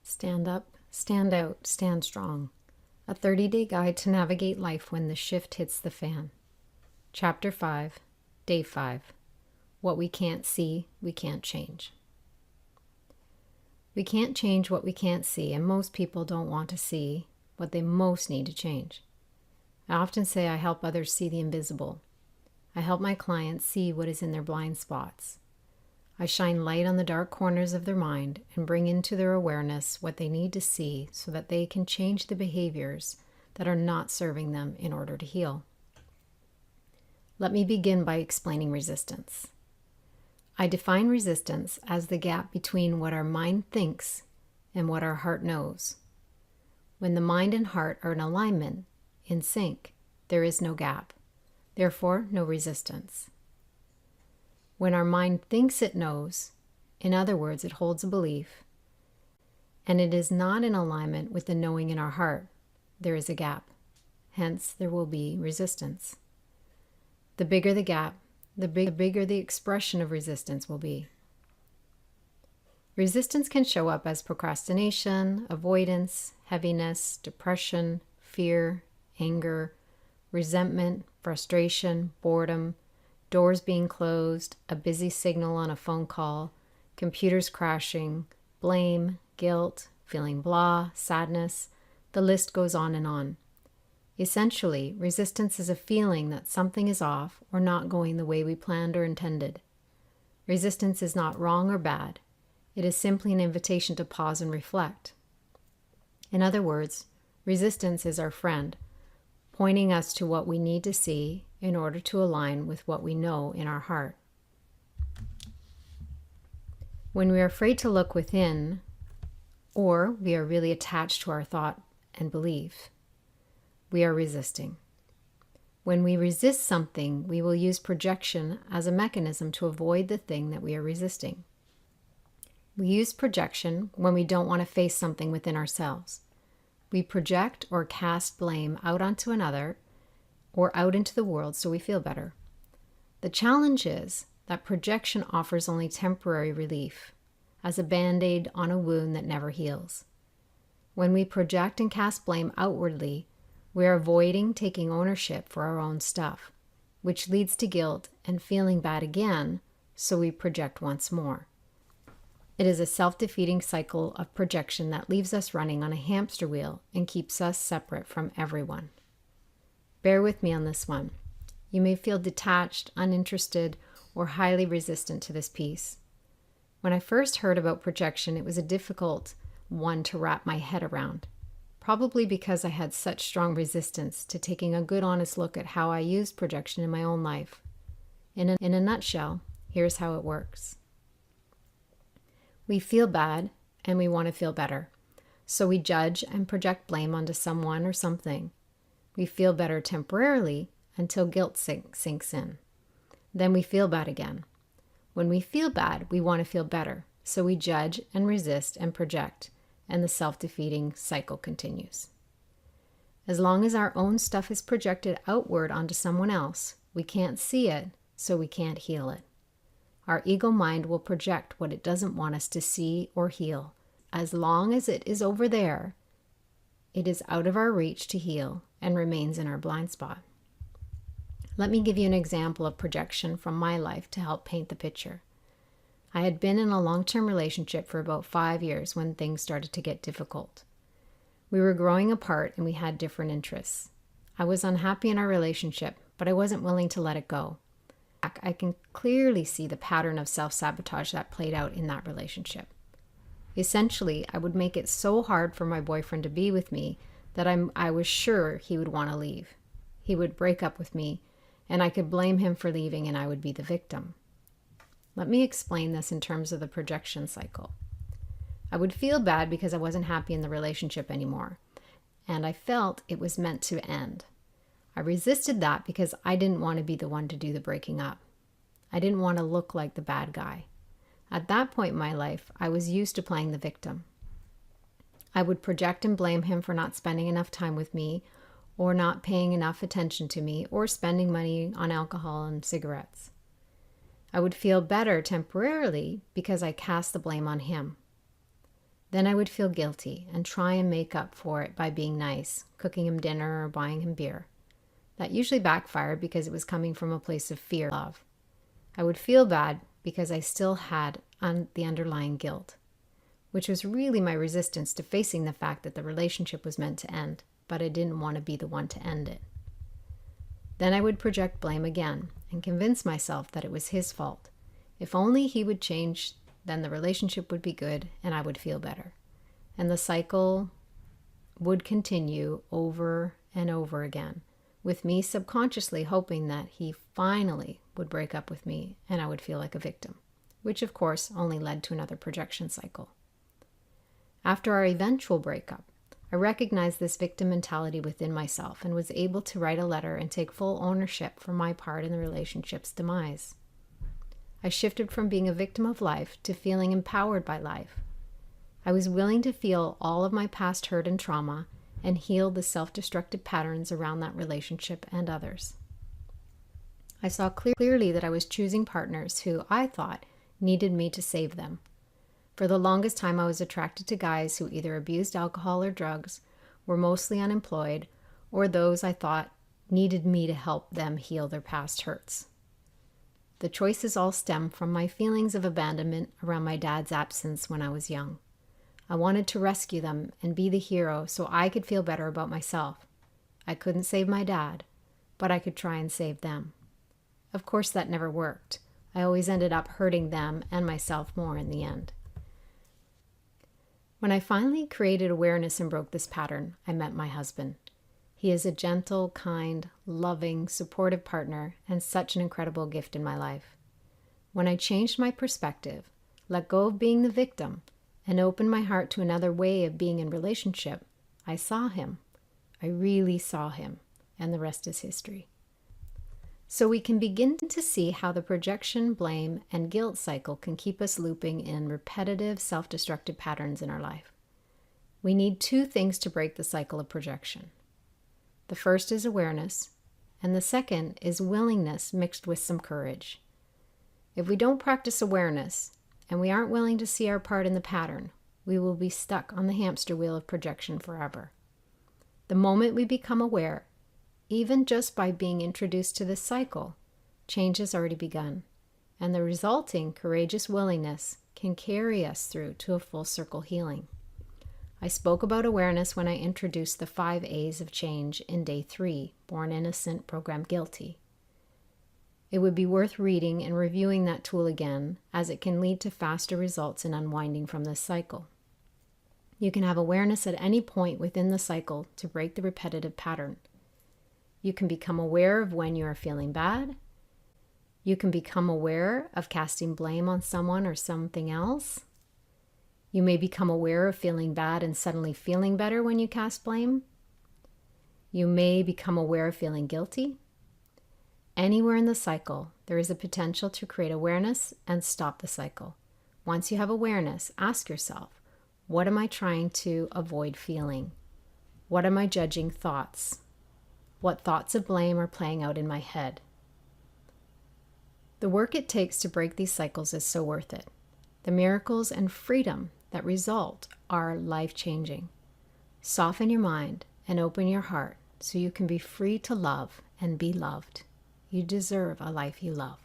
Stand up, stand out, stand strong. A 30-day guide to navigate life when the shift hits the fan. Chapter 5, Day 5. What we can't see, we can't change. We can't change what we can't see, and most people don't want to see what they most need to change. I often say I help others see the invisible. I help my clients see what is in their blind spots. I shine light on the dark corners of their mind and bring into their awareness what they need to see so that they can change the behaviors that are not serving them in order to heal. Let me begin by explaining resistance. I define resistance as the gap between what our mind thinks and what our heart knows. When the mind and heart are in alignment, in sync, there is no gap. Therefore, no resistance. When our mind thinks it knows, in other words, it holds a belief, and it is not in alignment with the knowing in our heart, there is a gap. Hence, there will be resistance. The bigger the gap, the bigger the expression of resistance will be. Resistance can show up as procrastination, avoidance, heaviness, depression, fear, anger, resentment, frustration, boredom, doors being closed, a busy signal on a phone call, computers crashing, blame, guilt, feeling blah, sadness. The list goes on and on. Essentially, resistance is a feeling that something is off or not going the way we planned or intended. Resistance is not wrong or bad. It is simply an invitation to pause and reflect. In other words, resistance is our friend, pointing us to what we need to see in order to align with what we know in our heart. When we are afraid to look within, or we are really attached to our thought and belief, we are resisting. When we resist something, we will use projection as a mechanism to avoid the thing that we are resisting. We use projection when we don't want to face something within ourselves. We project or cast blame out onto another or out into the world so we feel better. The challenge is that projection offers only temporary relief, as a band-aid on a wound that never heals. When we project and cast blame outwardly, we are avoiding taking ownership for our own stuff, which leads to guilt and feeling bad again, so we project once more. It is a self-defeating cycle of projection that leaves us running on a hamster wheel and keeps us separate from everyone. Bear with me on this one. You may feel detached, uninterested, or highly resistant to this piece. When I first heard about projection, it was a difficult one to wrap my head around, probably because I had such strong resistance to taking a good honest look at how I used projection in my own life. In a nutshell, here's how it works. We feel bad and we want to feel better, so we judge and project blame onto someone or something. We feel better temporarily until guilt sinks in. Then we feel bad again. When we feel bad, we want to feel better, so we judge and resist and project, and the self-defeating cycle continues. As long as our own stuff is projected outward onto someone else, we can't see it, so we can't heal it. Our ego mind will project what it doesn't want us to see or heal. As long as it is over there, it is out of our reach to heal and remains in our blind spot. Let me give you an example of projection from my life to help paint the picture. I had been in a long-term relationship for about 5 years when things started to get difficult. We were growing apart and we had different interests. I was unhappy in our relationship, but I wasn't willing to let it go. I can clearly see the pattern of self-sabotage that played out in that relationship. Essentially, I would make it so hard for my boyfriend to be with me that I was sure he would want to leave. He would break up with me, and I could blame him for leaving, and I would be the victim. Let me explain this in terms of the projection cycle. I would feel bad because I wasn't happy in the relationship anymore, and I felt it was meant to end. I resisted that because I didn't want to be the one to do the breaking up. I didn't want to look like the bad guy. At that point in my life, I was used to playing the victim. I would project and blame him for not spending enough time with me, or not paying enough attention to me, or spending money on alcohol and cigarettes. I would feel better temporarily because I cast the blame on him. Then I would feel guilty and try and make up for it by being nice, cooking him dinner or buying him beer. That usually backfired because it was coming from a place of fear, love. I would feel bad because I still had the underlying guilt, which was really my resistance to facing the fact that the relationship was meant to end, but I didn't want to be the one to end it. Then I would project blame again and convince myself that it was his fault. If only he would change, then the relationship would be good and I would feel better. And the cycle would continue over and over again, with me subconsciously hoping that he finally would break up with me and I would feel like a victim, which of course only led to another projection cycle. After our eventual breakup, I recognized this victim mentality within myself and was able to write a letter and take full ownership for my part in the relationship's demise. I shifted from being a victim of life to feeling empowered by life. I was willing to feel all of my past hurt and trauma and heal the self-destructive patterns around that relationship and others. I saw clearly that I was choosing partners who I thought needed me to save them. For the longest time, I was attracted to guys who either abused alcohol or drugs, were mostly unemployed, or those I thought needed me to help them heal their past hurts. The choices all stem from my feelings of abandonment around my dad's absence when I was young. I wanted to rescue them and be the hero so I could feel better about myself. I couldn't save my dad, but I could try and save them. Of course, that never worked. I always ended up hurting them and myself more in the end. When I finally created awareness and broke this pattern, I met my husband. He is a gentle, kind, loving, supportive partner and such an incredible gift in my life. When I changed my perspective, let go of being the victim, and opened my heart to another way of being in relationship, I saw him. I really saw him, and the rest is history. So we can begin to see how the projection, blame, and guilt cycle can keep us looping in repetitive, self-destructive patterns in our life. We need two things to break the cycle of projection. The first is awareness, and the second is willingness mixed with some courage. If we don't practice awareness, and we aren't willing to see our part in the pattern, we will be stuck on the hamster wheel of projection forever. The moment we become aware, even just by being introduced to this cycle, change has already begun, and the resulting courageous willingness can carry us through to a full circle healing. I spoke about awareness when I introduced the 5 A's of change in Day 3, Born Innocent, Program Guilty. It would be worth reading and reviewing that tool again, as it can lead to faster results in unwinding from this cycle. You can have awareness at any point within the cycle to break the repetitive pattern. You can become aware of when you are feeling bad. You can become aware of casting blame on someone or something else. You may become aware of feeling bad and suddenly feeling better when you cast blame. You may become aware of feeling guilty. Anywhere in the cycle, there is a potential to create awareness and stop the cycle. Once you have awareness, ask yourself, what am I trying to avoid feeling? What are my judging thoughts? What thoughts of blame are playing out in my head? The work it takes to break these cycles is so worth it. The miracles and freedom that result are life-changing. Soften your mind and open your heart so you can be free to love and be loved. You deserve a life you love.